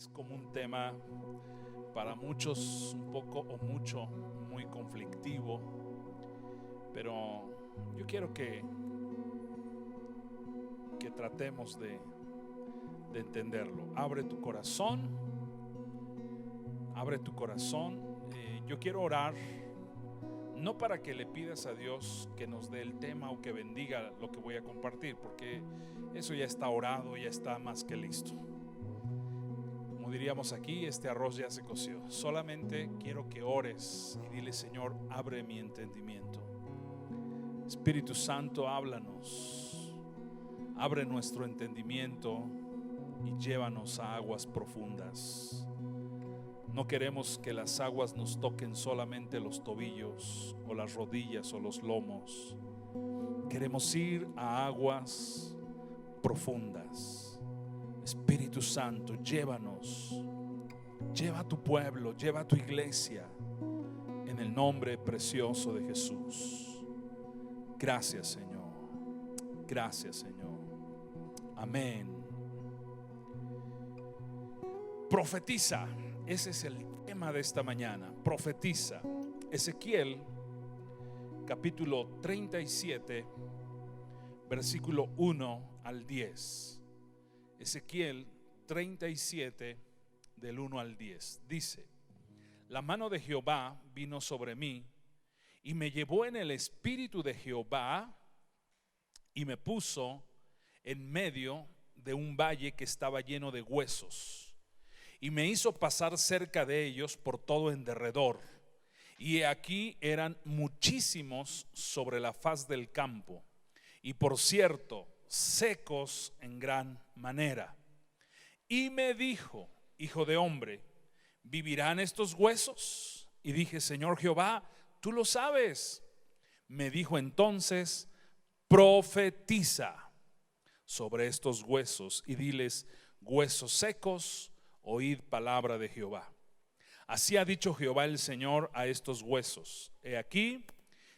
Es como un tema para muchos un poco o mucho muy conflictivo, pero yo quiero que tratemos de entenderlo. Abre tu corazón, abre tu corazón. Yo quiero orar, no para que le pidas a Dios que nos dé el tema o que bendiga lo que voy a compartir, porque eso ya está orado, ya está más que listo. Como diríamos aquí, este arroz ya se coció. Solamente quiero que ores y dile: Señor, abre mi entendimiento. Espíritu Santo, háblanos, abre nuestro entendimiento y llévanos a aguas profundas. No queremos que las aguas nos toquen solamente los tobillos o las rodillas o los lomos. Queremos ir a aguas profundas. Espíritu Santo, llévanos, lleva a tu pueblo, lleva a tu iglesia, en el nombre precioso de Jesús. Gracias, Señor. Gracias, Señor. Amén. Profetiza. Ese es el tema de esta mañana. Profetiza. Ezequiel capítulo 37, versículo 1 al 10. Ezequiel 37 del 1 al 10 dice: la mano de Jehová vino sobre mí y me llevó en el espíritu de Jehová y me puso en medio de un valle que estaba lleno de huesos y me hizo pasar cerca de ellos por todo en derredor, y aquí eran muchísimos sobre la faz del campo, y por cierto secos en gran manera. Y me dijo: hijo de hombre, ¿vivirán estos huesos? Y dije: Señor Jehová, tú lo sabes. Me dijo entonces: profetiza sobre estos huesos y diles: huesos secos, oíd palabra de Jehová. Así ha dicho Jehová el Señor a estos huesos: he aquí,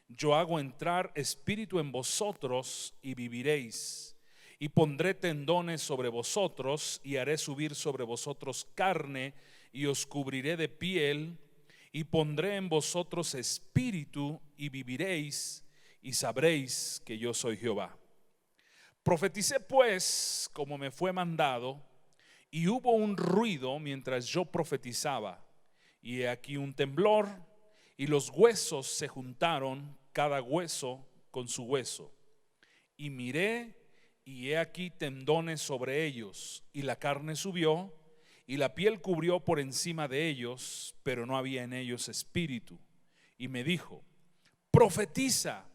yo hago entrar espíritu en vosotros y viviréis, y pondré tendones sobre vosotros y haré subir sobre vosotros carne y os cubriré de piel, y pondré en vosotros espíritu y viviréis, y sabréis que yo soy Jehová. Profeticé pues como me fue mandado, y hubo un ruido mientras yo profetizaba, y he aquí un temblor, y los huesos se juntaron, cada hueso con su hueso. Y miré, y he aquí tendones sobre ellos, y la carne subió, y la piel cubrió por encima de ellos, pero no había en ellos espíritu. Y me dijo: profetiza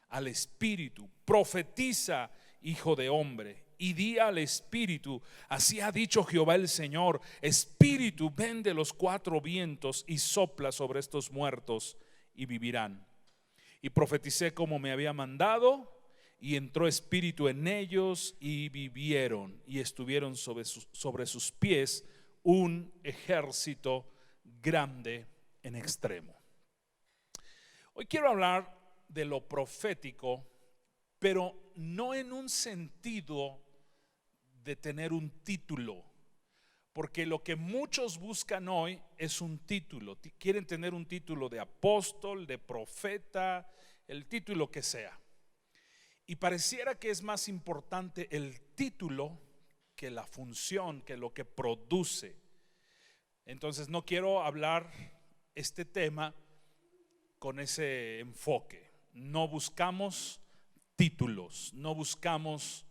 al espíritu, profetiza, hijo de hombre, y di al espíritu: así ha dicho Jehová el Señor, espíritu, ven de los cuatro vientos y sopla sobre estos muertos y vivirán. Y profeticé como me había mandado, y entró espíritu en ellos y vivieron, y estuvieron sobre sus pies un ejército grande en extremo. Hoy quiero hablar de lo profético, pero no en un sentido de tener un título, porque lo que muchos buscan hoy es un título. Quieren tener un título de apóstol, de profeta, el título que sea. Y pareciera que es más importante el título que la función, que lo que produce. Entonces no quiero hablar este tema con ese enfoque. No buscamos títulos, no buscamos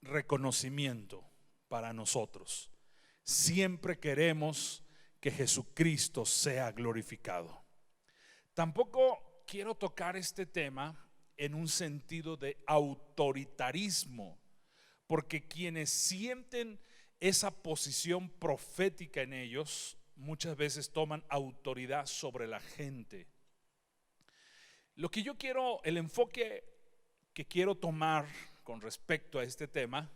reconocimiento para nosotros. Siempre queremos que Jesucristo sea glorificado. Tampoco quiero tocar este tema en un sentido de autoritarismo, porque quienes sienten esa posición profética en ellos muchas veces toman autoridad sobre la gente. Lo que yo quiero, el enfoque que quiero tomar con respecto a este tema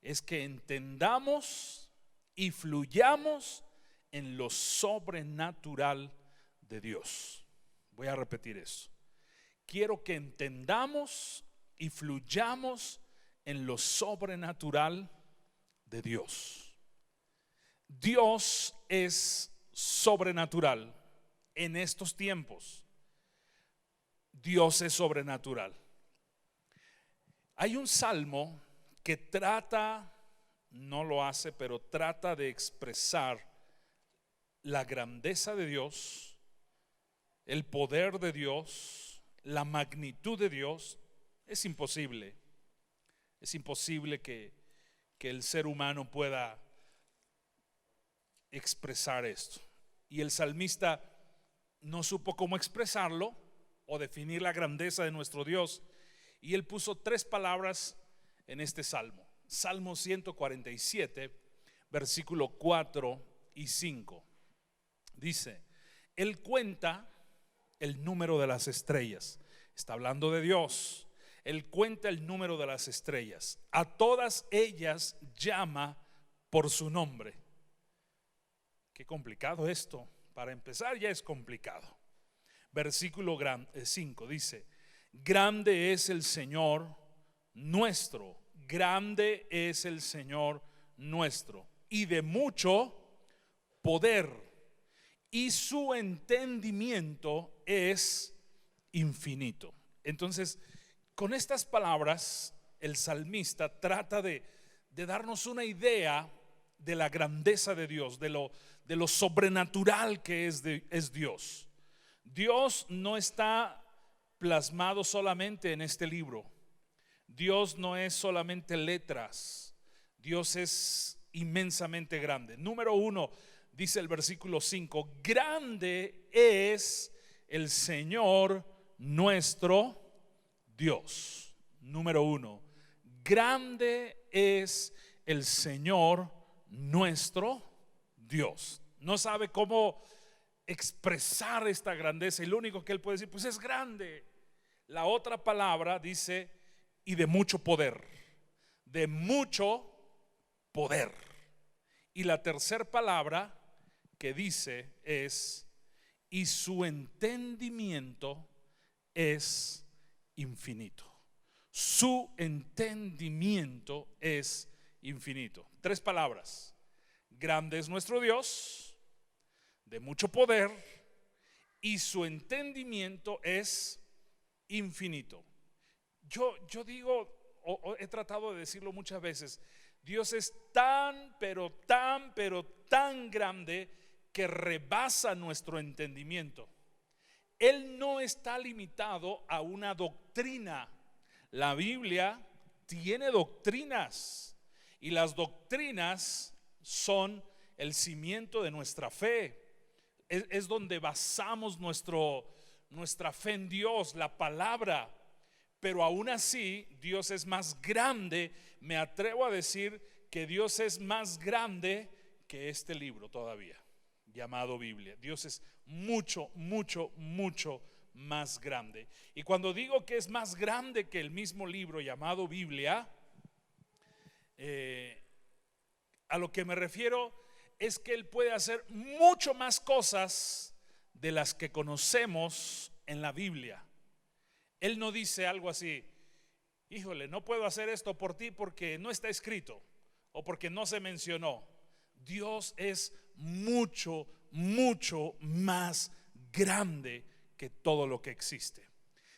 es que entendamos y fluyamos en lo sobrenatural de Dios. Voy a repetir eso. Quiero que entendamos y fluyamos en lo sobrenatural de Dios. Dios es sobrenatural en estos tiempos. Dios es sobrenatural. Hay un salmo que trata, no lo hace, pero trata de expresar la grandeza de Dios, el poder de Dios, la magnitud de Dios. Es imposible que el ser humano pueda expresar esto. Y el salmista no supo cómo expresarlo o definir la grandeza de nuestro Dios, y él puso 3 palabras en este salmo. Salmo 147, versículo 4 y 5. Dice: Él cuenta el número de las estrellas. Está hablando de Dios. Él cuenta el número de las estrellas. A todas ellas llama por su nombre. Qué complicado esto. Para empezar ya es complicado. Versículo 5 dice: grande es el Señor nuestro, grande es el Señor nuestro, y de mucho poder, y su entendimiento es infinito. Entonces, con estas palabras, el salmista trata de darnos una idea de la grandeza de Dios, de lo sobrenatural que es Dios. Dios no está plasmado solamente en este libro. Dios no es solamente letras. Dios es inmensamente grande. Número 1, dice el versículo 5: grande es el Señor nuestro Dios. Número 1, grande es el Señor nuestro Dios. No sabe cómo expresar esta grandeza, y lo único que él puede decir, pues es grande. La otra palabra dice: y de mucho poder, de mucho poder. Y la tercera palabra que dice es: y su entendimiento es infinito. Su entendimiento es infinito. 3 palabras: grande es nuestro Dios, de mucho poder, y su entendimiento es infinito. Yo digo, o he tratado de decirlo muchas veces, Dios es tan, pero tan grande que rebasa nuestro entendimiento. Él no está limitado a una doctrina. La Biblia tiene doctrinas, y las doctrinas son el cimiento de nuestra fe. Es donde basamos nuestra fe en Dios, la palabra. Pero aún así, Dios es más grande. Me atrevo a decir que Dios es más grande que este libro todavía, llamado Biblia. Dios es mucho más grande. Y cuando digo que es más grande que el mismo libro llamado Biblia, a lo que me refiero es que Él puede hacer mucho más cosas de las que conocemos en la Biblia. Él no dice algo así: híjole, no puedo hacer esto por ti porque no está escrito o porque no se mencionó. Dios es mucho más grande que todo lo que existe.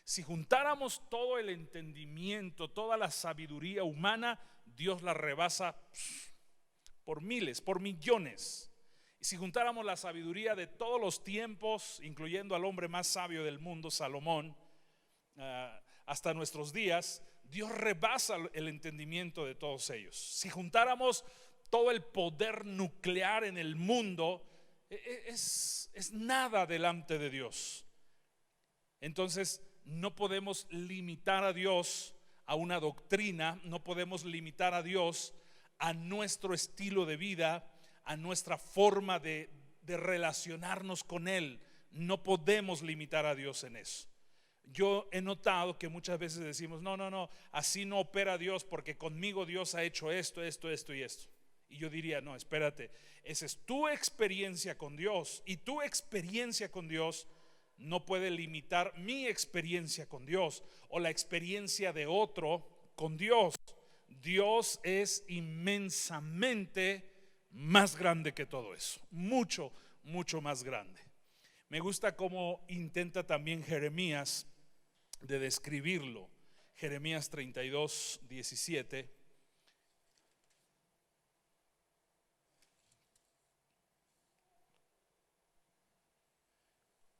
Si juntáramos todo el entendimiento, toda la sabiduría humana, Dios la rebasa por miles, por millones. Y si juntáramos la sabiduría de todos los tiempos, incluyendo al hombre más sabio del mundo, Salomón, hasta nuestros días, Dios rebasa el entendimiento de todos ellos. Si juntáramos todo el poder nuclear en el mundo, es nada delante de Dios. Entonces no podemos limitar a Dios a una doctrina, no podemos limitar a Dios a nuestro estilo de vida, a nuestra forma de relacionarnos con Él. No podemos limitar a Dios en eso. Yo he notado que muchas veces decimos: no, así no opera Dios, porque conmigo Dios ha hecho esto y esto. Y yo diría: no, espérate, esa es tu experiencia con Dios, y tu experiencia con Dios no puede limitar mi experiencia con Dios o la experiencia de otro con Dios. Dios es inmensamente más grande que todo eso, mucho, mucho más grande. Me gusta cómo intenta también Jeremías de describirlo. Jeremías 32, 17.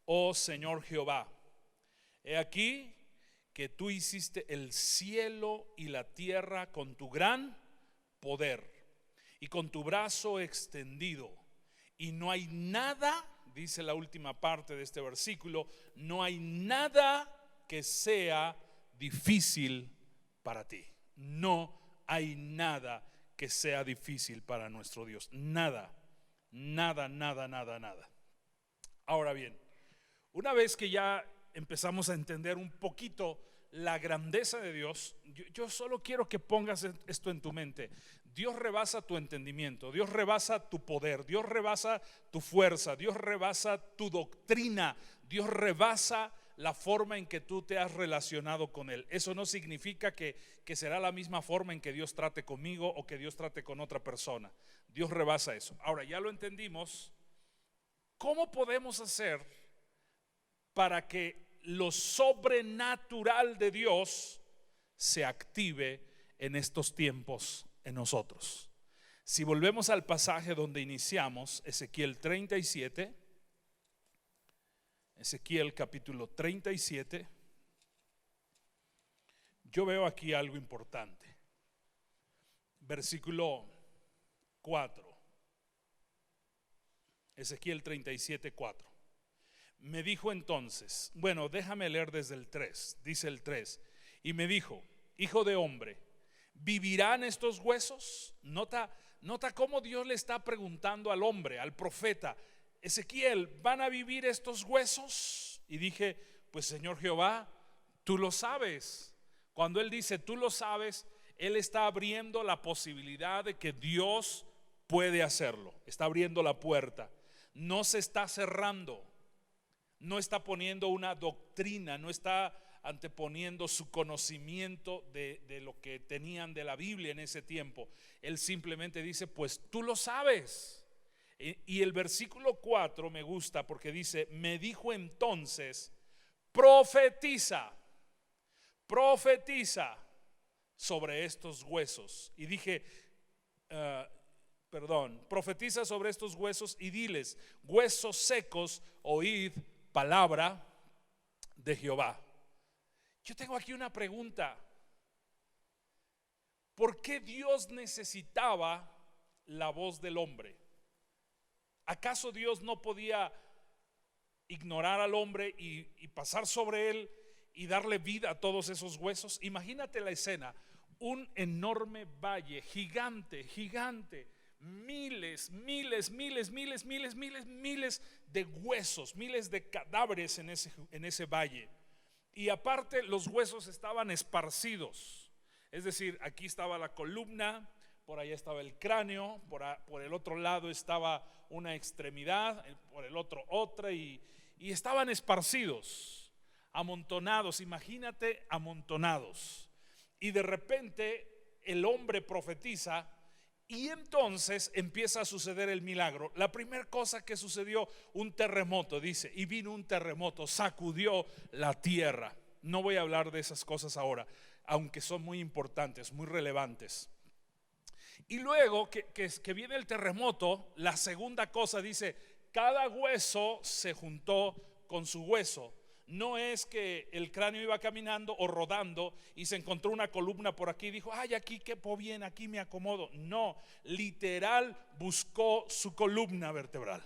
Oh Señor Jehová, he aquí que tú hiciste el cielo y la tierra con tu gran poder y con tu brazo extendido, y no hay nada, dice la última parte de este versículo, no hay nada que sea difícil para ti. No hay nada que sea difícil para nuestro Dios. Nada, nada, nada, nada, nada. Ahora bien, una vez que ya empezamos a entender un poquito la grandeza de Dios, yo solo quiero que pongas esto en tu mente. Dios rebasa tu entendimiento, Dios rebasa tu poder, Dios rebasa tu fuerza, Dios rebasa tu doctrina, Dios rebasa la forma en que tú te has relacionado con Él. Eso no significa que será la misma forma en que Dios trate conmigo o que Dios trate con otra persona. Dios rebasa eso. Ahora ya lo entendimos. ¿Cómo podemos hacer para que lo sobrenatural de Dios se active en estos tiempos en nosotros? Si volvemos al pasaje donde iniciamos, Ezequiel 37, Ezequiel capítulo 37, yo veo aquí algo importante. Versículo 4, Ezequiel 37, 4. Me dijo entonces, bueno, déjame leer desde el 3, dice el 3, y me dijo, hijo de hombre, ¿vivirán estos huesos? Nota cómo Dios le está preguntando al hombre, al profeta, Ezequiel, ¿van a vivir estos huesos? Y dije, pues Señor Jehová, tú lo sabes. Cuando él dice tú lo sabes, él está abriendo la posibilidad de que Dios puede hacerlo. Está abriendo la puerta, no se está cerrando. No está poniendo una doctrina, no está anteponiendo su conocimiento de lo que tenían de la Biblia en ese tiempo. Él simplemente dice, pues tú lo sabes. Y el versículo 4 me gusta porque dice, me dijo entonces, profetiza sobre estos huesos. Y dije, profetiza sobre estos huesos y diles, huesos secos, oíd palabra de Jehová. Yo tengo aquí una pregunta. ¿Por qué Dios necesitaba la voz del hombre? ¿Acaso Dios no podía ignorar al hombre y pasar sobre él y darle vida a todos esos huesos? Imagínate la escena, un enorme valle, gigante, miles de huesos, miles de cadáveres en ese valle. Y aparte los huesos estaban esparcidos. Es decir, aquí estaba la columna, por allá estaba el cráneo, por el otro lado estaba una extremidad, por el otro otra, y estaban esparcidos, amontonados. Imagínate, amontonados. Y de repente el hombre profetiza. Y entonces empieza a suceder el milagro. La primera cosa que sucedió, un terremoto, dice, y vino un terremoto, sacudió la tierra. No voy a hablar de esas cosas ahora, aunque son muy importantes, muy relevantes. Y luego que viene el terremoto, la segunda cosa dice, cada hueso se juntó con su hueso. No es que el cráneo iba caminando o rodando y se encontró una columna por aquí y dijo, ay, aquí quepo bien, aquí me acomodo. No, literal buscó su columna vertebral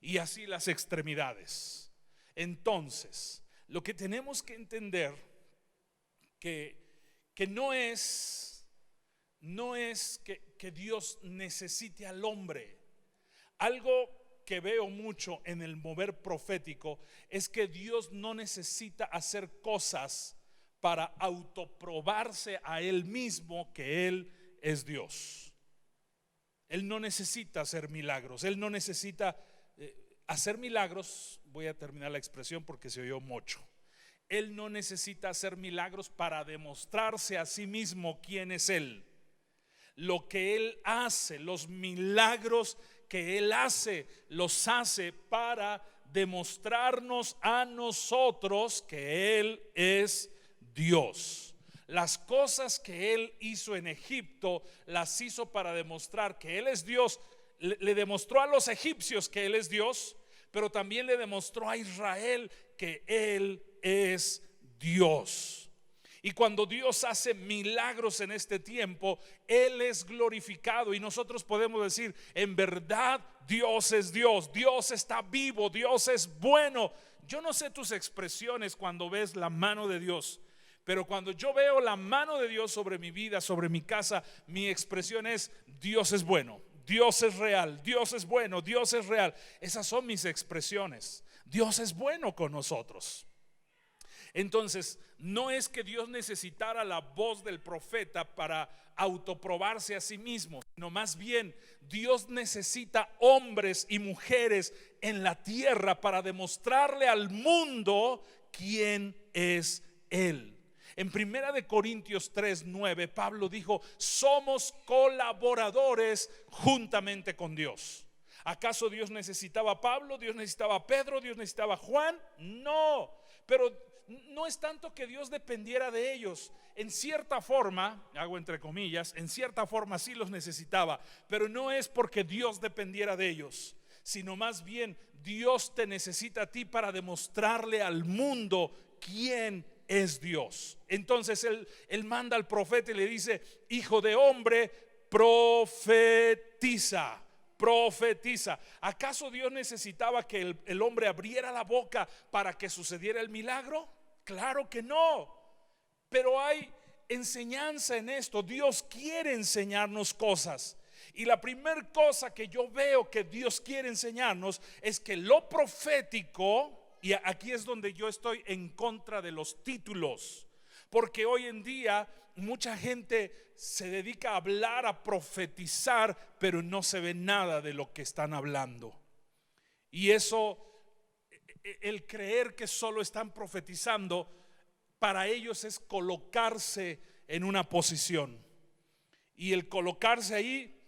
y así las extremidades. Entonces, lo que tenemos que entender que no es que Dios necesite al hombre. Algo que veo mucho en el mover profético es que Dios no necesita hacer cosas para autoprobarse a Él mismo que Él es Dios. Él no necesita hacer milagros. Él no necesita hacer milagros. Voy a terminar la expresión porque se oyó mucho. Él no necesita hacer milagros para demostrarse a sí mismo quién es Él. lo que Él hace, los milagros que Él hace, los hace para demostrarnos a nosotros que Él es Dios. Las cosas que Él hizo en Egipto las hizo para demostrar que Él es Dios. Le demostró a los egipcios que Él es Dios, pero también le demostró a Israel que Él es Dios. Y cuando Dios hace milagros en este tiempo, Él es glorificado y nosotros podemos decir, en verdad Dios es Dios, Dios está vivo, Dios es bueno. Yo no sé tus expresiones cuando ves la mano de Dios, pero cuando yo veo la mano de Dios sobre mi vida, sobre mi casa, mi expresión es: Dios es bueno, Dios es real, Dios es bueno, Dios es real. Esas son mis expresiones. Dios es bueno con nosotros. Entonces, no es que Dios necesitara la voz del profeta para autoprobarse a sí mismo, sino más bien Dios necesita hombres y mujeres en la tierra para demostrarle al mundo quién es Él. En 1 de Corintios 3:9, Pablo dijo: somos colaboradores juntamente con Dios. ¿Acaso Dios necesitaba a Pablo? ¿Dios necesitaba a Pedro? ¿Dios necesitaba a Juan? No, pero no es tanto que Dios dependiera de ellos. En cierta forma, hago entre comillas, en cierta forma sí los necesitaba, pero no es porque Dios dependiera de ellos, sino más bien Dios te necesita a ti para demostrarle al mundo quién es Dios. Entonces él manda al profeta y le dice: hijo de hombre, profetiza. Profetiza. ¿Acaso Dios necesitaba que el hombre abriera la boca para que sucediera el milagro? Claro que no. Pero hay enseñanza en esto. Dios quiere enseñarnos cosas. Y la primera cosa que yo veo que Dios quiere enseñarnos es que lo profético, y aquí es donde yo estoy en contra de los títulos, porque hoy en día mucha gente se dedica a hablar, a profetizar, pero no se ve nada de lo que están hablando. Y eso, el creer que solo están profetizando, para ellos es colocarse en una posición. Y el colocarse ahí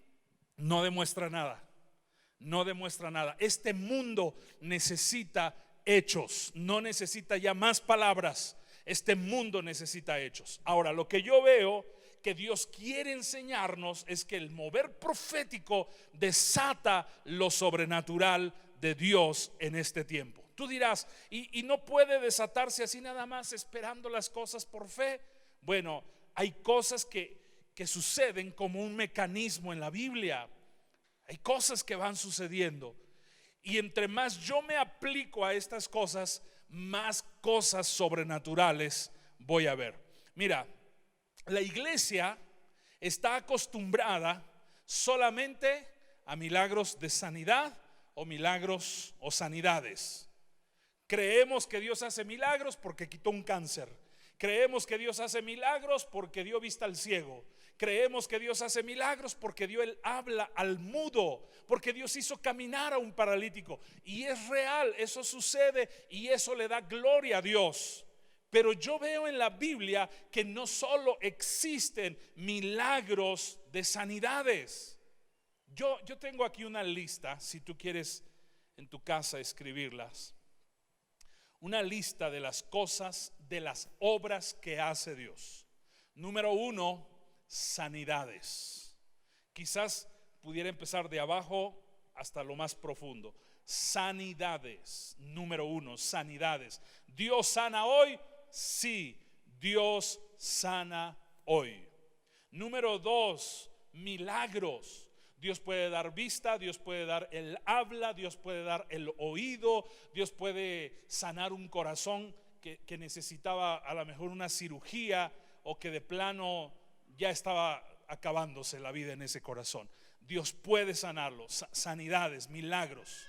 no demuestra nada. No demuestra nada. Este mundo necesita hechos, no necesita ya más palabras. Este mundo necesita hechos. Ahora, lo que yo veo que Dios quiere enseñarnos es que el mover profético desata lo sobrenatural de Dios en este tiempo. Tú dirás, y no puede desatarse así nada más esperando las cosas por fe. Bueno, hay cosas que suceden como un mecanismo en la Biblia. Hay cosas que van sucediendo, y entre más yo me aplico a estas cosas, más cosas sobrenaturales voy a ver. Mira, la iglesia está acostumbrada solamente a milagros de sanidad o milagros o sanidades. Creemos que Dios hace milagros porque quitó un cáncer. Creemos que Dios hace milagros porque dio vista al ciego. Creemos que Dios hace milagros porque dio el habla al mudo, porque Dios hizo caminar a un paralítico. Y es real, eso sucede y eso le da gloria a Dios. Pero yo veo en la Biblia que no solo existen milagros de sanidades. Yo tengo aquí una lista, si tú quieres en tu casa escribirlas. Una lista de las cosas, de las obras que hace Dios. Número 1, sanidades. Quizás pudiera empezar de abajo hasta lo más profundo. Sanidades. Número 1, sanidades. ¿Dios sana hoy? Sí, Dios sana hoy. Número 2, milagros. Dios puede dar vista, Dios puede dar el habla, Dios puede dar el oído, Dios puede sanar un corazón que necesitaba a lo mejor una cirugía, o que de plano ya estaba acabándose la vida en ese corazón. Dios puede sanarlo, sanidades, milagros.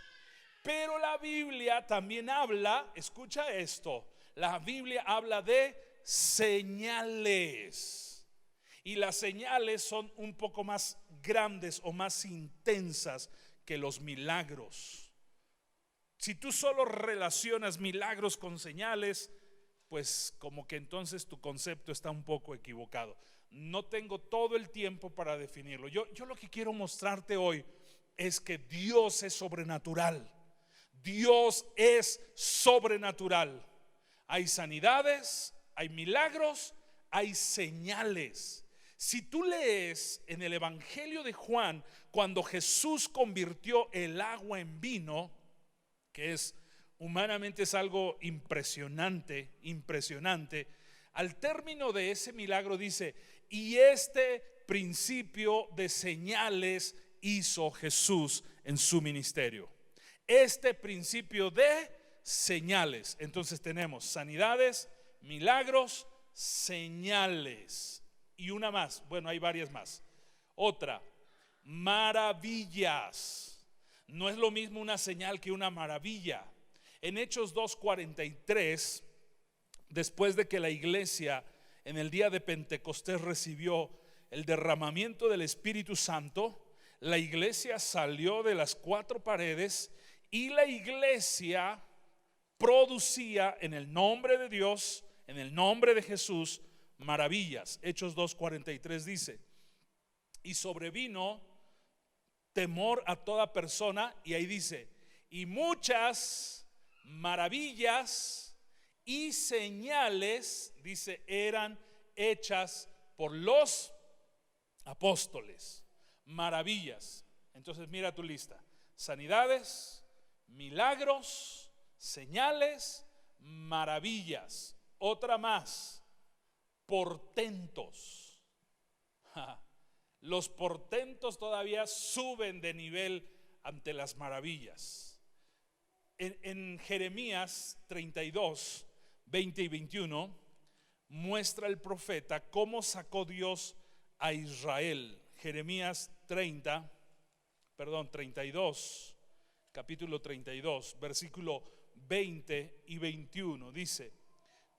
Pero la Biblia también habla, escucha esto, la Biblia habla de señales. Y las señales son un poco más grandes o más intensas que los milagros. Si tú solo relacionas milagros con señales, pues como que entonces tu concepto está un poco equivocado. no tengo todo el tiempo para definirlo. Yo lo que quiero mostrarte hoy es que Dios es sobrenatural. Dios es sobrenatural. Hay sanidades, hay milagros, hay señales. Si tú lees en el Evangelio de Juan, cuando Jesús convirtió el agua en vino, que humanamente es algo impresionante, al término de ese milagro dice: y este principio de señales hizo Jesús en su ministerio. Este principio de señales. Entonces tenemos sanidades, milagros, señales. Y una más, bueno, hay varias más. Otra, maravillas. No es lo mismo una señal que una maravilla. En Hechos 2:43, después de que la iglesia en el día de Pentecostés recibió el derramamiento del Espíritu Santo, la iglesia salió de las cuatro paredes y la iglesia producía en el nombre de Dios, en el nombre de Jesús, maravillas. Hechos 2:43 dice: y sobrevino temor a toda persona, y ahí dice: y muchas maravillas y señales, dice, eran hechas por los apóstoles. Maravillas. Entonces mira tu lista: sanidades, milagros, señales, maravillas. Otra más: portentos. Los portentos todavía suben de nivel ante las maravillas. En Jeremías 32, 20 y 21 muestra el profeta cómo sacó Dios a Israel. Jeremías 32, capítulo 32, versículo 20 y 21 dice: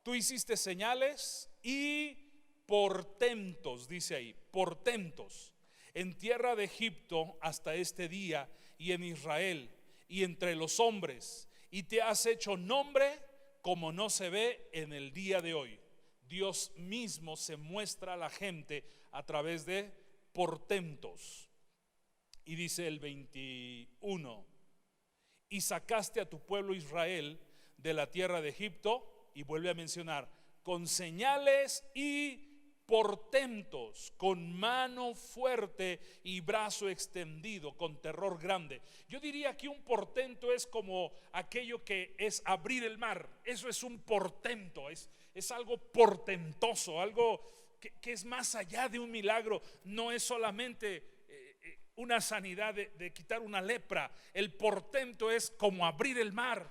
tú hiciste señales y portentos, dice ahí, portentos, en tierra de Egipto hasta este día, y en Israel y entre los hombres, y te has hecho nombre como no se ve en el día de hoy. Dios mismo se muestra a la gente a través de portentos. Y dice el 21: y sacaste a tu pueblo Israel de la tierra de Egipto, y vuelve a mencionar, con señales y portentos, con mano fuerte y brazo extendido, con terror grande. Yo diría que un portento es como aquello que es abrir el mar. Eso es un portento, es algo portentoso, algo que es más allá de un milagro. No es solamente una sanidad de quitar una lepra. El portento es como abrir el mar.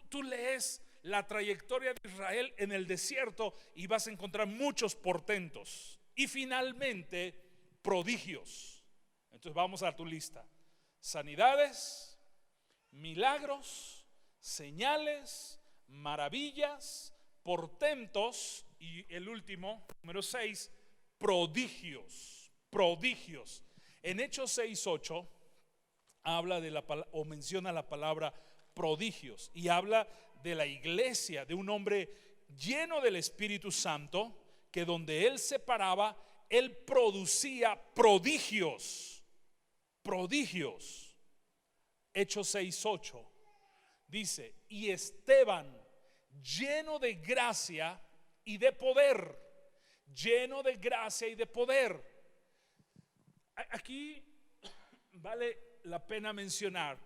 Tú lees la trayectoria de Israel en el desierto y vas a encontrar muchos portentos. Y finalmente, prodigios. Entonces vamos a tu lista: sanidades, milagros, señales, maravillas, portentos, y el último, número 6, prodigios. Prodigios. En Hechos 6:8 habla o menciona la palabra prodigios, y habla de la iglesia, de un hombre lleno del Espíritu Santo, que donde él se paraba, él producía prodigios. Prodigios. Hechos 6:8 dice: y Esteban, lleno de gracia y de poder. Lleno de gracia y de poder. Aquí vale la pena mencionar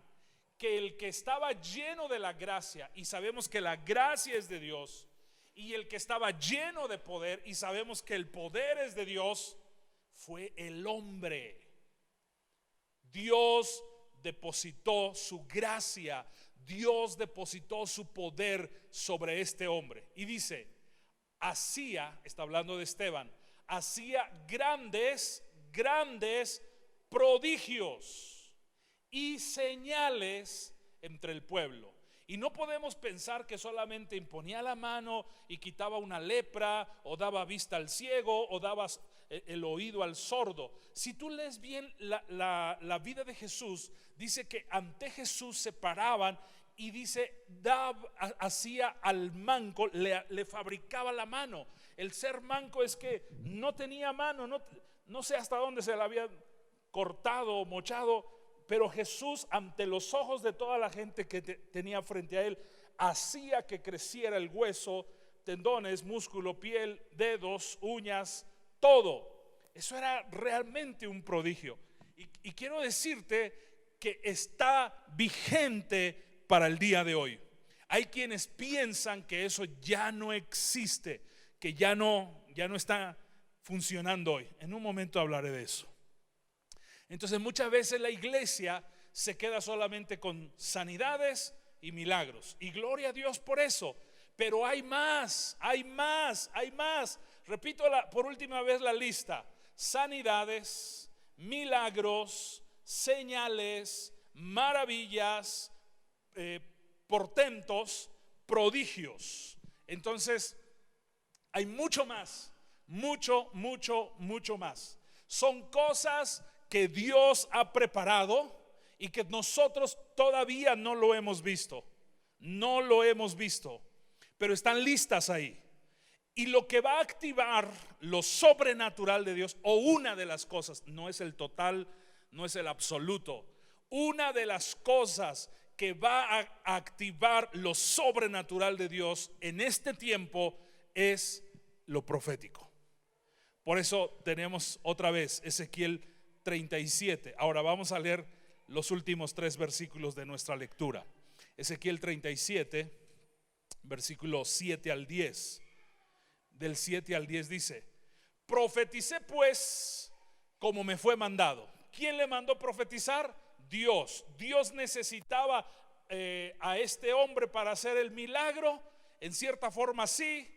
que el que estaba lleno de la gracia, y sabemos que la gracia es de Dios, y el que estaba lleno de poder, y sabemos que el poder es de Dios, fue el hombre. Dios depositó su gracia, Dios depositó su poder sobre este hombre. Y dice: está hablando de Esteban, hacía grandes prodigios y señales entre el pueblo. Y no podemos pensar que solamente imponía la mano y quitaba una lepra, o daba vista al ciego, o daba el oído al sordo. Si tú lees bien la vida de Jesús, dice que ante Jesús se paraban y dice, hacía al manco, le fabricaba la mano. El ser manco es que no tenía mano, no sé hasta dónde se la había cortado o mochado, pero Jesús, ante los ojos de toda la gente que tenía frente a él, hacía que creciera el hueso, tendones, músculo, piel, dedos, uñas, todo. Eso era realmente un prodigio. Y quiero decirte que está vigente para el día de hoy. Hay quienes piensan que eso ya no existe, que ya no está funcionando hoy. En un momento hablaré de eso. Entonces muchas veces la iglesia se queda solamente con sanidades y milagros. Y gloria a Dios por eso. Pero hay más, hay más, hay más. Repito por última vez la lista: sanidades, milagros, señales, maravillas, portentos, prodigios. Entonces hay mucho más, mucho más. Son cosas que Dios ha preparado y que nosotros todavía no lo hemos visto. No lo hemos visto, pero están listas ahí. Y lo que va a activar lo sobrenatural de Dios, o una de las cosas, no es el total, no es el absoluto, una de las cosas que va a activar lo sobrenatural de Dios en este tiempo es lo profético. Por eso tenemos otra vez Ezequiel 37. Ahora vamos a leer los últimos 3 versículos de nuestra lectura. Ezequiel 37, versículos 7 al 10. Del 7 al 10 dice: profeticé pues como me fue mandado. ¿Quién le mandó profetizar? Dios. Dios necesitaba a este hombre para hacer el milagro. En cierta forma sí,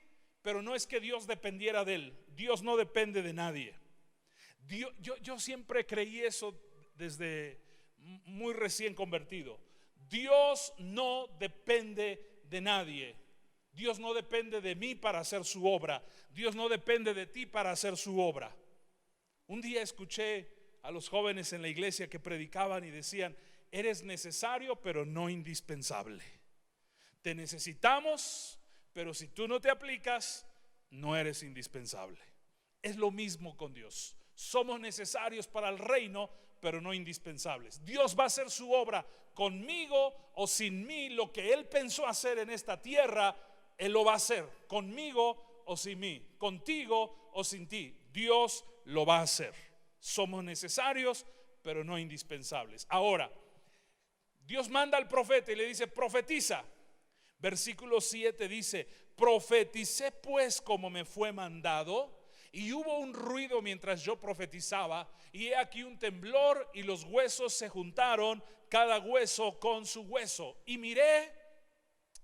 pero no es que Dios dependiera de él. Dios no depende de nadie. Yo siempre creí eso desde muy recién convertido. Dios no depende de nadie. Dios no depende de mí para hacer su obra. Dios no depende de ti para hacer su obra. Un día escuché a los jóvenes en la iglesia que predicaban y decían: eres necesario pero no indispensable. Te necesitamos, pero si tú no te aplicas, no eres indispensable. Es lo mismo con Dios. Somos necesarios para el reino, pero no indispensables. Dios va a hacer su obra conmigo o sin mí. Lo que Él pensó hacer en esta tierra, Él lo va a hacer conmigo o sin mí, contigo o sin ti. Dios lo va a hacer. Somos necesarios, pero no indispensables. Ahora, Dios manda al profeta y le dice: profetiza. Versículo 7 dice: profeticé pues como me fue mandado, y hubo un ruido mientras yo profetizaba, y he aquí un temblor, y los huesos se juntaron, cada hueso con su hueso. Y miré,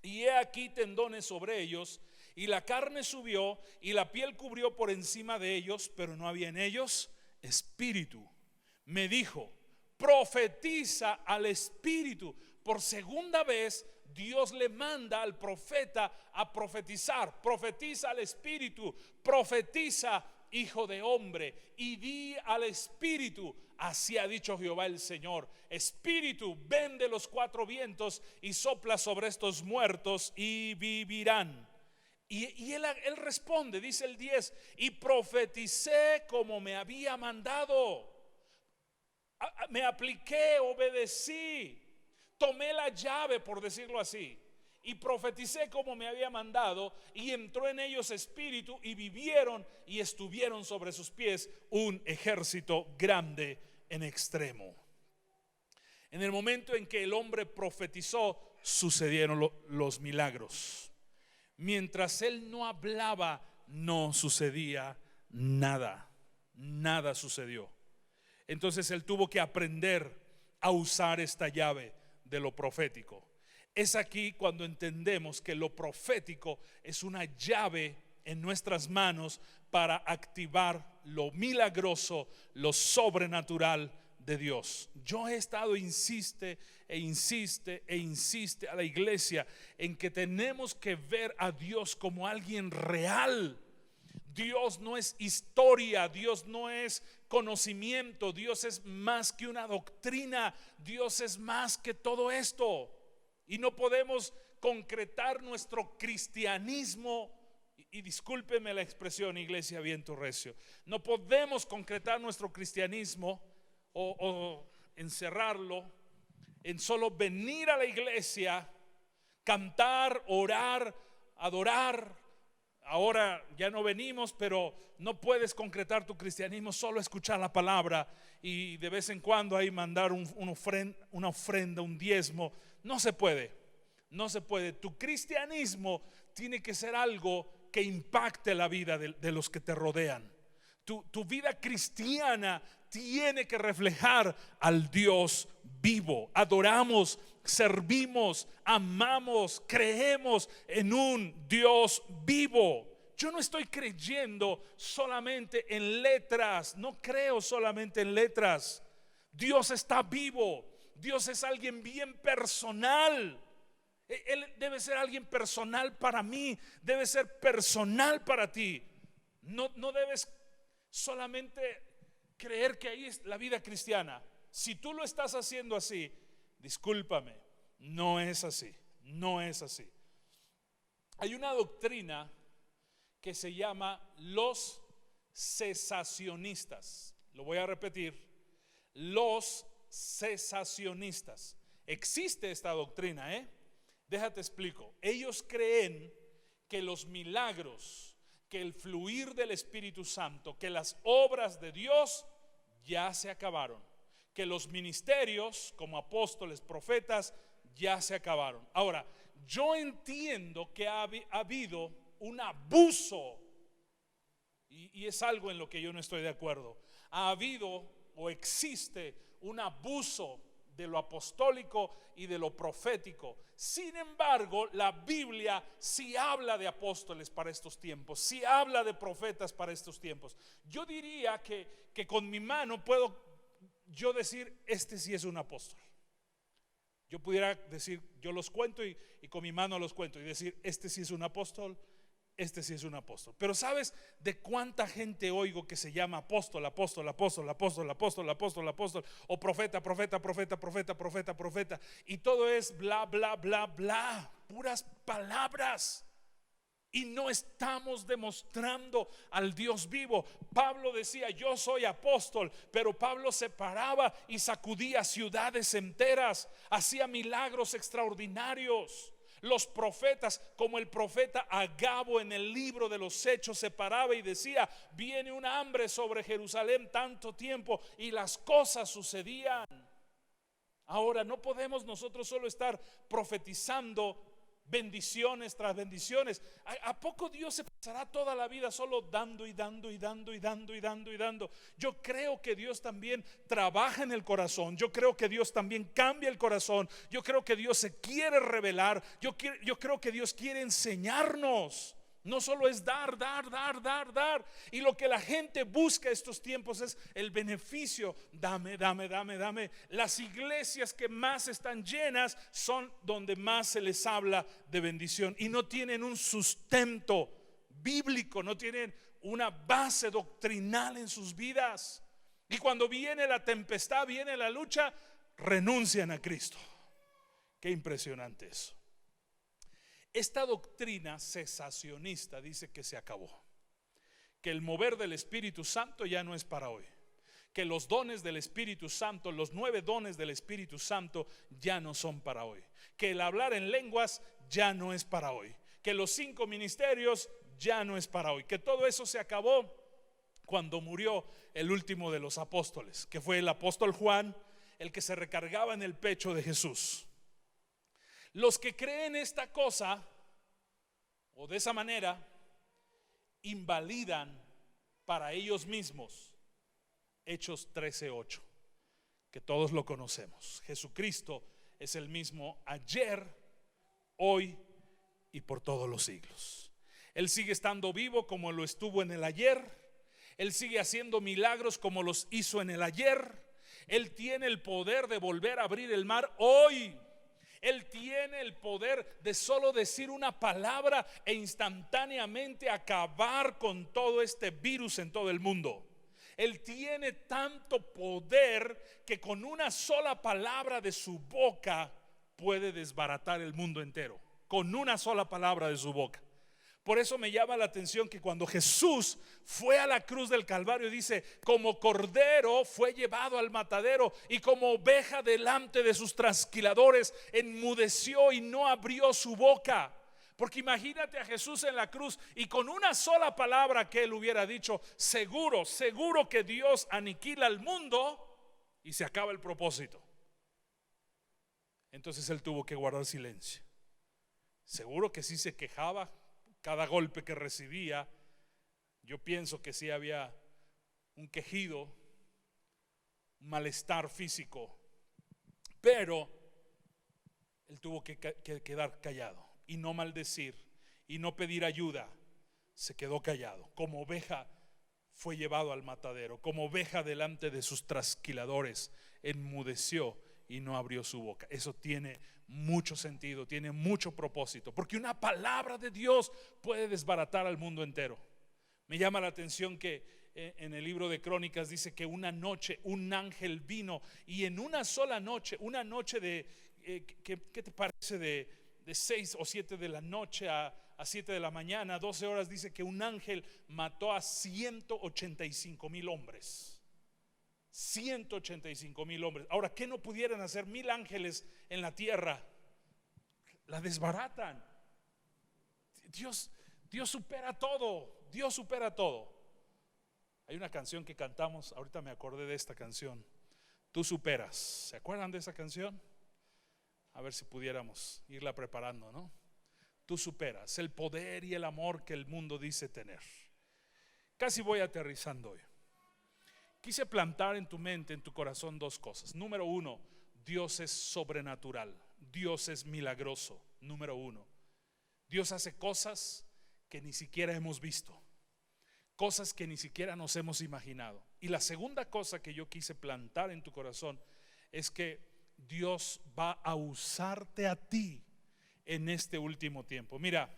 y he aquí tendones sobre ellos, y la carne subió, y la piel cubrió por encima de ellos, pero no había en ellos espíritu. Me dijo: profetiza al espíritu. Por segunda vez Dios le manda al profeta a profetizar. Profetiza al espíritu, profetiza, hijo de hombre, y di al espíritu: así ha dicho Jehová el Señor, espíritu, ven de los 4 vientos y sopla sobre estos muertos y vivirán. Y él responde, dice el 10: y profeticé como me había mandado. Me apliqué, obedecí, tomé la llave, por decirlo así, y profeticé como me había mandado, y entró en ellos espíritu, y vivieron, y estuvieron sobre sus pies un ejército grande en extremo. En el momento en que el hombre profetizó, sucedieron los milagros. Mientras él no hablaba, no sucedía nada. Nada sucedió. Entonces él tuvo que aprender a usar esta llave de lo profético. Es aquí cuando entendemos que lo profético es una llave en nuestras manos para activar lo milagroso, lo sobrenatural de Dios. Yo he estado insiste a la iglesia en que tenemos que ver a Dios como alguien real. Dios no es historia, Dios no es conocimiento, Dios es más que una doctrina, Dios es más que todo esto. y no podemos concretar nuestro cristianismo. Y discúlpeme la expresión, iglesia viento recio, no podemos concretar nuestro cristianismo o encerrarlo en solo venir a la iglesia, cantar, orar, adorar. Ahora ya no venimos, pero no puedes concretar tu cristianismo solo escuchar la palabra y de vez en cuando ahí mandar una ofrenda, un diezmo. No se puede, no se puede. Tu cristianismo tiene que ser algo que impacte la vida de los que te rodean. Tu vida cristiana tiene que reflejar al Dios vivo. Adoramos, servimos, amamos, creemos en un Dios vivo. Yo no estoy creyendo solamente en letras, no creo solamente en letras. Dios está vivo, Dios es alguien bien personal. Él debe ser alguien personal para mí, debe ser personal para ti. No debes solamente creer que ahí es la vida cristiana. Si tú lo estás haciendo así, discúlpame, no es así, no es así. Hay una doctrina que se llama los cesacionistas. Lo voy a repetir, los cesacionistas. Existe esta doctrina, Déjate explico. Ellos creen que los milagros, que el fluir del Espíritu Santo, que las obras de Dios ya se acabaron, que los ministerios como apóstoles, profetas ya se acabaron. Ahora, yo entiendo que ha habido un abuso y es algo en lo que yo no estoy de acuerdo. Ha habido o existe un abuso de lo apostólico y de lo profético. Sin embargo, la Biblia sí habla de apóstoles para estos tiempos, sí habla de profetas para estos tiempos. Yo diría que con mi mano puedo yo decir, este sí es un apóstol. Yo pudiera decir, yo los cuento y con mi mano los cuento y decir, este sí es un apóstol, este sí es un apóstol. Pero ¿sabes de cuánta gente oigo que se llama apóstol, apóstol, apóstol, apóstol, apóstol, apóstol, apóstol, o profeta, profeta, profeta, profeta, profeta, profeta? Y todo es bla, bla, bla, bla, puras palabras. Y no estamos demostrando al Dios vivo. Pablo decía, yo soy apóstol, pero Pablo se paraba y sacudía ciudades enteras, hacía milagros extraordinarios. Los profetas, como el profeta Agabo en el libro de los Hechos, se paraba y decía, viene un hambre sobre Jerusalén tanto tiempo, y las cosas sucedían. Ahora no podemos nosotros solo estar profetizando bendiciones tras bendiciones. ¿A poco Dios se pasará toda la vida solo dando y dando y dando y dando y dando y dando? Yo creo que Dios también trabaja en el corazón. Yo creo que Dios también cambia el corazón. Yo creo que Dios se quiere revelar. Yo creo que Dios quiere enseñarnos. No solo es dar, dar, dar, dar, dar. Y lo que la gente busca estos tiempos es el beneficio. Dame, dame, dame, dame. Las iglesias que más están llenas son donde más se les habla de bendición. Y no tienen un sustento bíblico, no tienen una base doctrinal en sus vidas. Y cuando viene la tempestad, viene la lucha, renuncian a Cristo. Qué impresionante eso. Esta doctrina cesacionista dice que se acabó, que el mover del Espíritu Santo ya no es para hoy, que los dones del Espíritu Santo, los 9 dones del Espíritu Santo ya no son para hoy, que el hablar en lenguas ya no es para hoy, que los 5 ministerios ya no es para hoy, que todo eso se acabó cuando murió el último de los apóstoles, que fue el apóstol Juan, el que se recargaba en el pecho de Jesús. Los que creen esta cosa o de esa manera invalidan para ellos mismos Hechos 13:8, que todos lo conocemos. Jesucristo es el mismo ayer, hoy y por todos los siglos. Él sigue estando vivo como lo estuvo en el ayer. Él sigue haciendo milagros como los hizo en el ayer. Él tiene el poder de volver a abrir el mar hoy. Él tiene el poder de solo decir una palabra e instantáneamente acabar con todo este virus en todo el mundo. Él tiene tanto poder que con una sola palabra de su boca puede desbaratar el mundo entero con una sola palabra de su boca. Por eso me llama la atención que cuando Jesús fue a la cruz del Calvario, dice, como cordero fue llevado al matadero y como oveja delante de sus trasquiladores, enmudeció y no abrió su boca. Porque imagínate a Jesús en la cruz y con una sola palabra que él hubiera dicho, seguro que Dios aniquila al mundo y se acaba el propósito. Entonces él tuvo que guardar silencio. Seguro que sí se quejaba cada golpe que recibía. Yo pienso que sí había un quejido, un malestar físico, pero él tuvo que quedar callado y no maldecir y no pedir ayuda. Se quedó callado. Como oveja fue llevado al matadero, como oveja delante de sus trasquiladores, enmudeció y no abrió su boca. Eso tiene mucho sentido, tiene mucho propósito, porque una palabra de Dios puede desbaratar al mundo entero. Me llama la atención que en el libro de Crónicas dice que una noche un ángel vino y en una sola noche, una noche de ¿qué te parece? De 6 o 7 de la noche a 7 de la mañana, 12 horas, dice que un ángel mató a 185,000 hombres. 185,000 hombres. Ahora, ¿qué no pudieran hacer 1,000 ángeles en la tierra? La desbaratan. Dios supera todo. Dios supera todo. Hay una canción que cantamos, ahorita me acordé de esta canción. Tú superas. ¿Se acuerdan de esa canción? A ver si pudiéramos irla preparando, ¿no? Tú superas el poder y el amor que el mundo dice tener. Casi voy aterrizando hoy. Quise plantar en tu mente, en tu corazón, dos cosas. Número uno, Dios es sobrenatural. Dios es milagroso. Número uno, Dios hace cosas que ni siquiera hemos visto, cosas que ni siquiera nos hemos imaginado. Y la segunda cosa que yo quise plantar en tu corazón es que Dios va a usarte a ti en este último tiempo. Mira,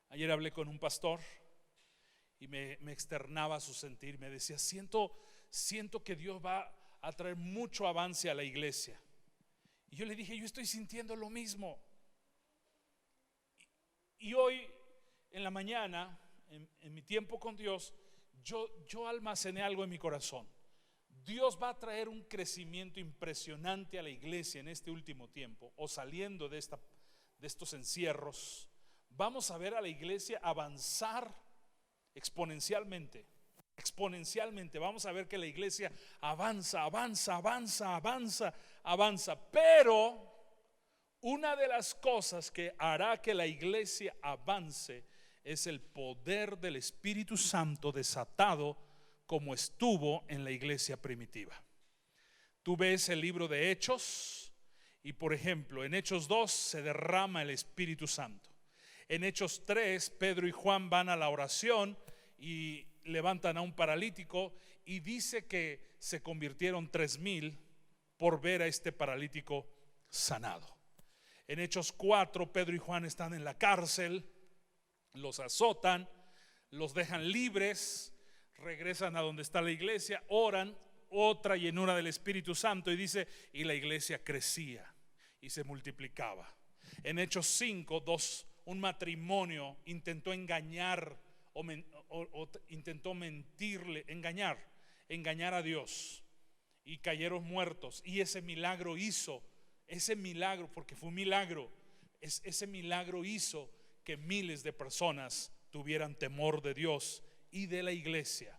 ayer hablé con un pastor y me externaba su sentir. Me decía, siento que Dios va a traer mucho avance a la iglesia. Y yo le dije, yo estoy sintiendo lo mismo. Y hoy en la mañana, en mi tiempo con Dios, yo almacené algo en mi corazón. Dios va a traer un crecimiento impresionante a la iglesia en este último tiempo, o saliendo de estos encierros. Vamos a ver a la iglesia avanzar exponencialmente. Vamos a ver que la iglesia avanza. Pero una de las cosas que hará que la iglesia avance es el poder del Espíritu Santo desatado, como estuvo en la iglesia primitiva. Tú ves el libro de Hechos y, por ejemplo, en Hechos 2 se derrama el Espíritu Santo. En Hechos 3 Pedro y Juan van a la oración y levantan a un paralítico, y dice que se convirtieron 3,000 por ver a este paralítico sanado. En Hechos 4 Pedro y Juan están en la cárcel, los azotan, los dejan libres, regresan a donde está la iglesia, oran, otra llenura del Espíritu Santo, y dice, y la iglesia crecía y se multiplicaba. En Hechos 5, un matrimonio intentó engañar o intentó mentirle, engañar a Dios, y cayeron muertos. Y ese milagro porque fue un milagro, ese milagro hizo que miles de personas tuvieran temor de Dios y de la iglesia.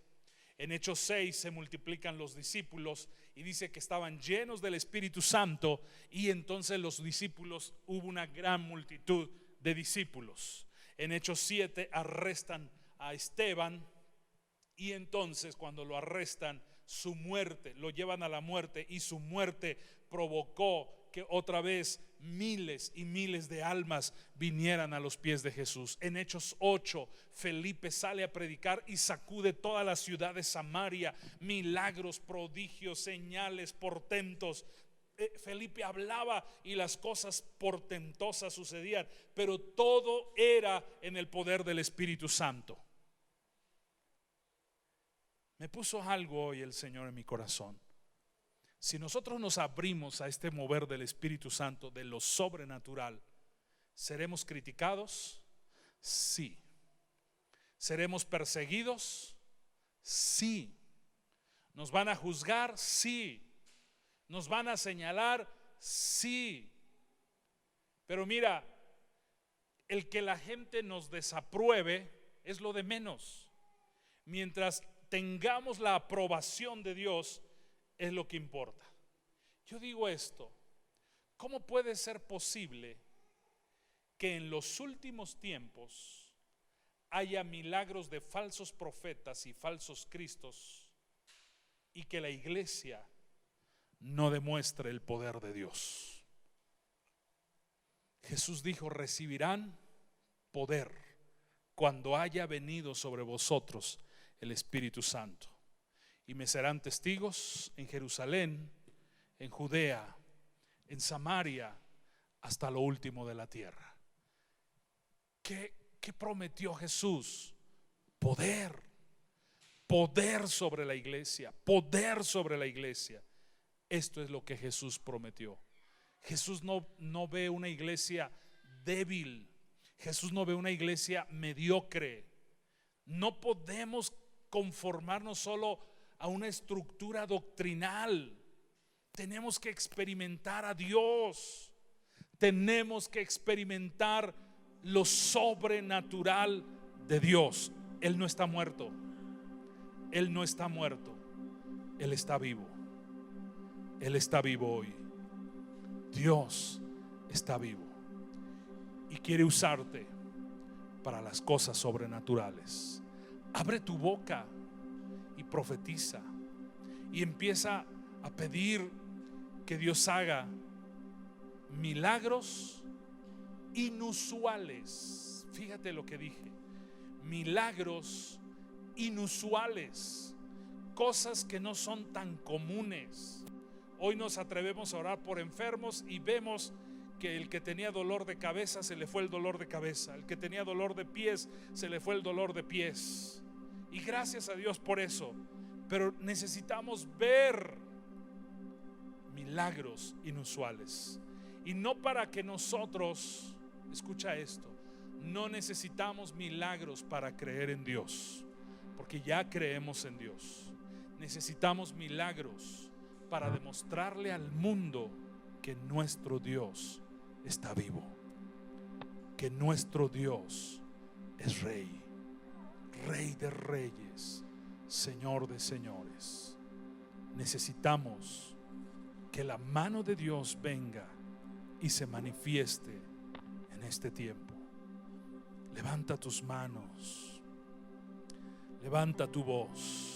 En Hechos 6 se multiplican los discípulos y dice que estaban llenos del Espíritu Santo, y entonces los discípulos, hubo una gran multitud de discípulos. En Hechos 7 arrestan a Esteban, y entonces cuando lo arrestan, su muerte, lo llevan a la muerte, y su muerte provocó que otra vez miles y miles de almas vinieran a los pies de Jesús. En Hechos 8 Felipe sale a predicar y sacude toda la ciudad de Samaria, milagros, prodigios, señales, portentos. Felipe hablaba y las cosas portentosas sucedían, pero todo era en el poder del Espíritu Santo. Me puso algo hoy el Señor en mi corazón. Si nosotros nos abrimos a este mover del Espíritu Santo, de lo sobrenatural, ¿seremos criticados? Sí. ¿Seremos perseguidos? Sí. ¿Nos van a juzgar? Sí. ¿Nos van a señalar? Sí. Pero mira, el que la gente nos desapruebe es lo de menos. Mientras tengamos la aprobación de Dios, es lo que importa. Yo digo esto: ¿cómo puede ser posible que en los últimos tiempos haya milagros de falsos profetas y falsos cristos y que la iglesia no demuestre el poder de Dios? Jesús dijo: recibirán poder cuando haya venido sobre vosotros el Espíritu Santo, y me serán testigos en Jerusalén, en Judea, en Samaria, hasta lo último de la tierra. ¿Qué prometió Jesús? Poder. Poder sobre la iglesia. Poder sobre la iglesia. Esto es lo que Jesús prometió. Jesús no ve una iglesia débil. Jesús no ve una iglesia mediocre. No podemos conformarnos solo a una estructura doctrinal. Tenemos que experimentar a Dios. Tenemos que experimentar lo sobrenatural de Dios. Él no está muerto. Él no está muerto. Él está vivo. Él está vivo hoy. Dios está vivo y quiere usarte para las cosas sobrenaturales. Abre tu boca y profetiza y empieza a pedir que Dios haga milagros inusuales. Fíjate lo que dije: milagros inusuales, cosas que no son tan comunes. Hoy nos atrevemos a orar por enfermos y vemos que el que tenía dolor de cabeza se le fue el dolor de cabeza, el que tenía dolor de pies se le fue el dolor de pies, y gracias a Dios por eso. Pero necesitamos ver milagros inusuales, y no para que nosotros, escucha esto, no necesitamos milagros para creer en Dios, porque ya creemos en Dios. Necesitamos milagros para demostrarle al mundo que nuestro Dios está vivo, que nuestro Dios es Rey, Rey de reyes, Señor de señores. Necesitamos que la mano de Dios venga y se manifieste en este tiempo. Levanta tus manos, levanta tu voz.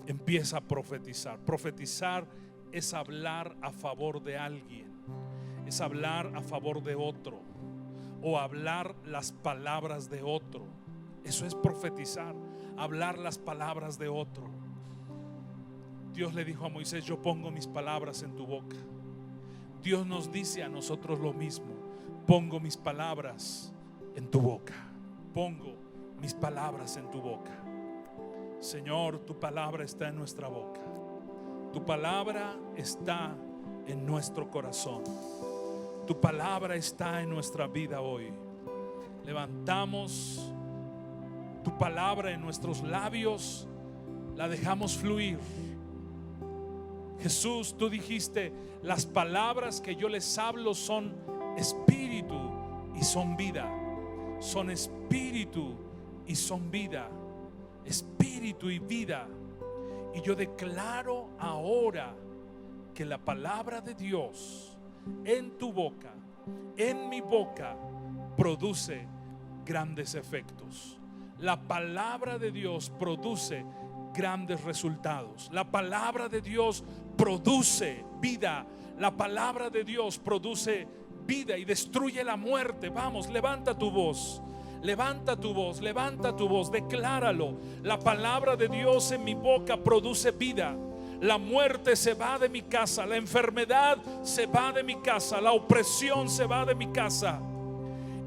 Empieza a profetizar. Profetizar es hablar a favor de alguien, es hablar a favor de otro, o hablar las palabras de otro. Eso es profetizar, hablar las palabras de otro. Dios le dijo a Moisés: yo pongo mis palabras en tu boca. Dios nos dice a nosotros lo mismo: pongo mis palabras en tu boca. Pongo mis palabras en tu boca. Señor, tu palabra está en nuestra boca. Tu palabra está en nuestro corazón. Tu palabra está en nuestra vida hoy. Levantamos tu palabra en nuestros labios, la dejamos fluir. Jesús, tú dijiste: las palabras que yo les hablo son espíritu y son vida. Son espíritu y son vida. Espíritu y vida. Y yo declaro ahora que la palabra de Dios en tu boca, en mi boca, produce grandes efectos. La palabra de Dios produce grandes resultados. La palabra de Dios produce vida. La palabra de Dios produce vida y destruye la muerte. Vamos, levanta tu voz. Levanta tu voz, levanta tu voz, decláralo. La palabra de Dios en mi boca produce vida. La muerte se va de mi casa, la enfermedad se va de mi casa, la opresión se va de mi casa.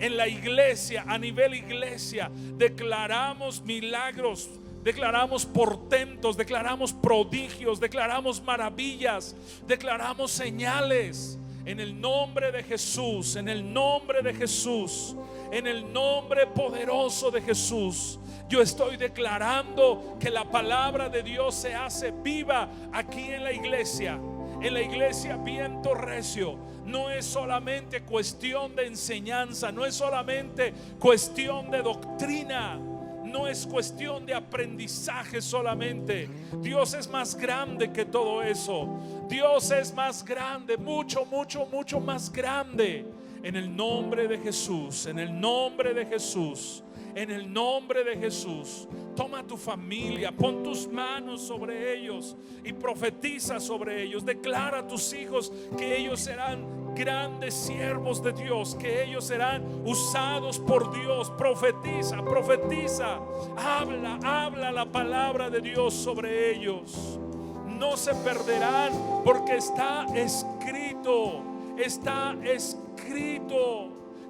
En la iglesia, a nivel iglesia, declaramos milagros declaramos portentos, declaramos prodigios, declaramos maravillas, declaramos señales. En el nombre de Jesús, en el nombre de Jesús, en el nombre poderoso de Jesús, yo estoy declarando que la palabra de Dios se hace viva aquí en la iglesia. En la iglesia Viento Recio no es solamente cuestión de enseñanza, no es solamente cuestión de doctrina, no es cuestión de aprendizaje solamente. Dios es más grande que todo eso. Dios es más grande, mucho, mucho, mucho más grande. En el nombre de Jesús, en el nombre de Jesús, en el nombre de Jesús, toma tu familia, pon tus manos sobre ellos y profetiza sobre ellos. Declara a tus hijos que ellos serán grandes siervos de Dios, que ellos serán usados por Dios. Profetiza, profetiza, habla la palabra de Dios sobre ellos. No se perderán, porque está escrito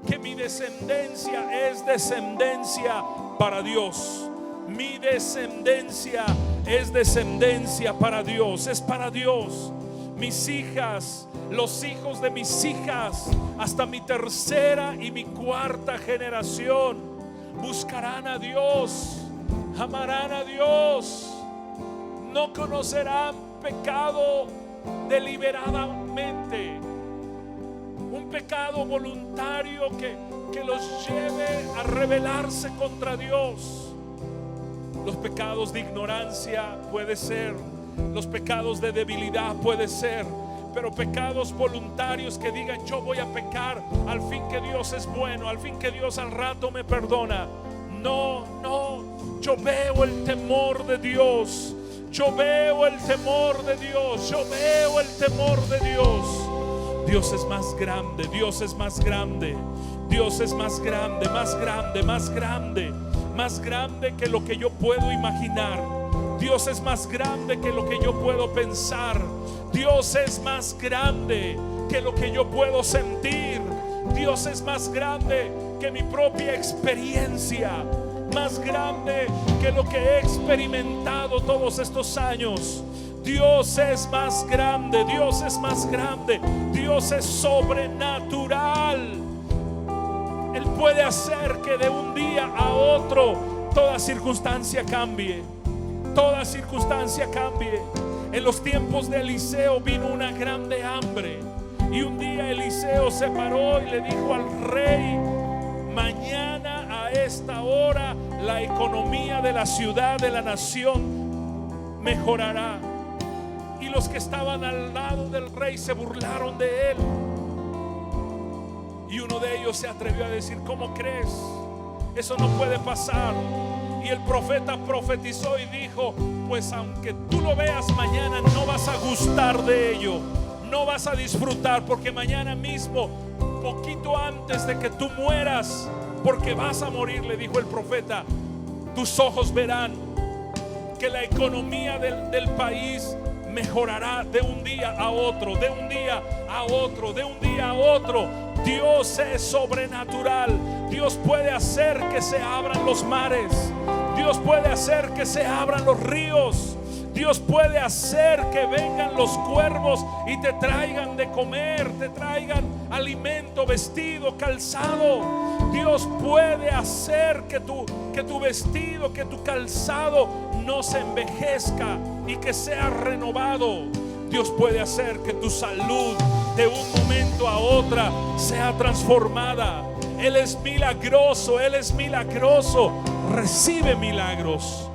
que mi descendencia es descendencia para Dios. Mi descendencia es descendencia para Dios, es para Dios. Mis hijas, los hijos de mis hijas, hasta mi tercera y mi cuarta generación, buscarán a Dios, amarán a Dios, no conocerán pecado deliberadamente, un pecado voluntario que los lleve a rebelarse contra Dios. Los pecados de ignorancia puede ser, los pecados de debilidad puede ser, pero pecados voluntarios que digan yo voy a pecar al fin que Dios es bueno, al fin que Dios al rato me perdona. No, yo veo el temor de Dios, yo veo el temor de Dios, yo veo el temor de Dios. Dios es más grande, Dios es más grande, Dios es más grande, más grande, más grande, más grande que lo que yo puedo imaginar. Dios es más grande que lo que yo puedo pensar. Dios es más grande que lo que yo puedo sentir. Dios es más grande que mi propia experiencia, más grande que lo que he experimentado todos estos años. Dios es más grande, Dios es más grande, Dios es sobrenatural. Él puede hacer que de un día a otro toda circunstancia cambie, toda circunstancia cambie. En los tiempos de Eliseo vino una grande hambre, y un día Eliseo se paró y le dijo al rey: mañana a esta hora la economía de la ciudad, de la nación mejorará. Y los que estaban al lado del rey se burlaron de él. Y uno de ellos se atrevió a decir: ¿cómo crees? Eso no puede pasar. Y el profeta profetizó y dijo: pues aunque tú lo veas mañana, no vas a gustar de ello, no vas a disfrutar, porque mañana mismo, poquito antes de que tú mueras, porque vas a morir, le dijo el profeta, tus ojos verán que la economía del país mejorará de un día a otro, de un día a otro, de un día a otro. Dios es sobrenatural. Dios puede hacer que se abran los mares. Dios puede hacer que se abran los ríos. Dios puede hacer que vengan los cuervos y te traigan de comer, te traigan alimento, vestido, calzado. Dios puede hacer que tu vestido, que tu calzado no se envejezca y que sea renovado. Dios puede hacer que tu salud de un momento a otra sea transformada. Él es milagroso, Él es milagroso. Recibe milagros.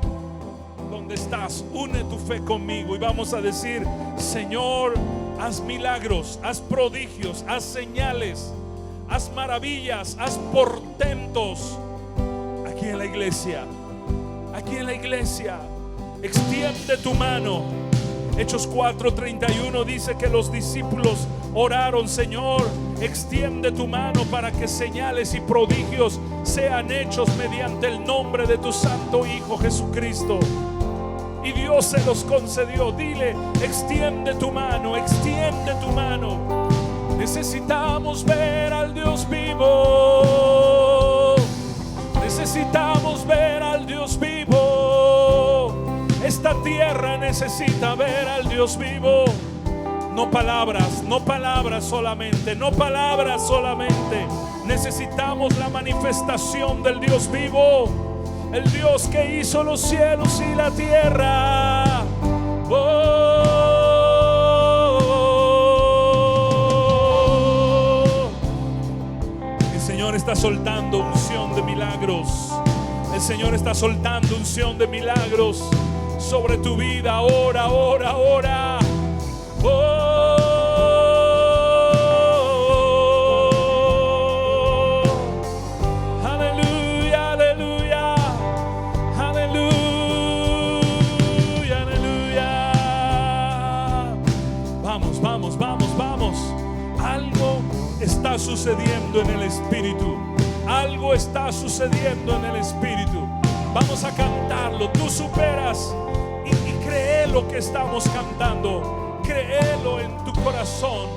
¿Dónde estás? Une tu fe conmigo y vamos a decir: Señor, haz milagros, haz prodigios, haz señales, haz maravillas, haz portentos aquí en la iglesia. Aquí en la iglesia, extiende tu mano. Hechos 4:31 dice que los discípulos oraron: Señor, extiende tu mano para que señales y prodigios sean hechos mediante el nombre de tu santo Hijo Jesucristo. Y Dios se los concedió. Dile: extiende tu mano, extiende tu mano. Necesitamos ver al Dios vivo. Necesitamos ver al Dios vivo. tierra necesita ver al Dios vivo. No palabras, no palabras solamente, no palabras solamente. Necesitamos la manifestación del Dios vivo, el Dios que hizo los cielos y la tierra. El Señor está soltando unción de milagros. El Señor está soltando unción de milagros sobre tu vida ahora, ahora, ahora. Aleluya, aleluya, aleluya, aleluya. Vamos, vamos, vamos, vamos. Algo está sucediendo en el Espíritu. Algo está sucediendo en el Espíritu. Vamos a cantarlo. Tú superas y cree lo que estamos cantando. Créelo en tu corazón.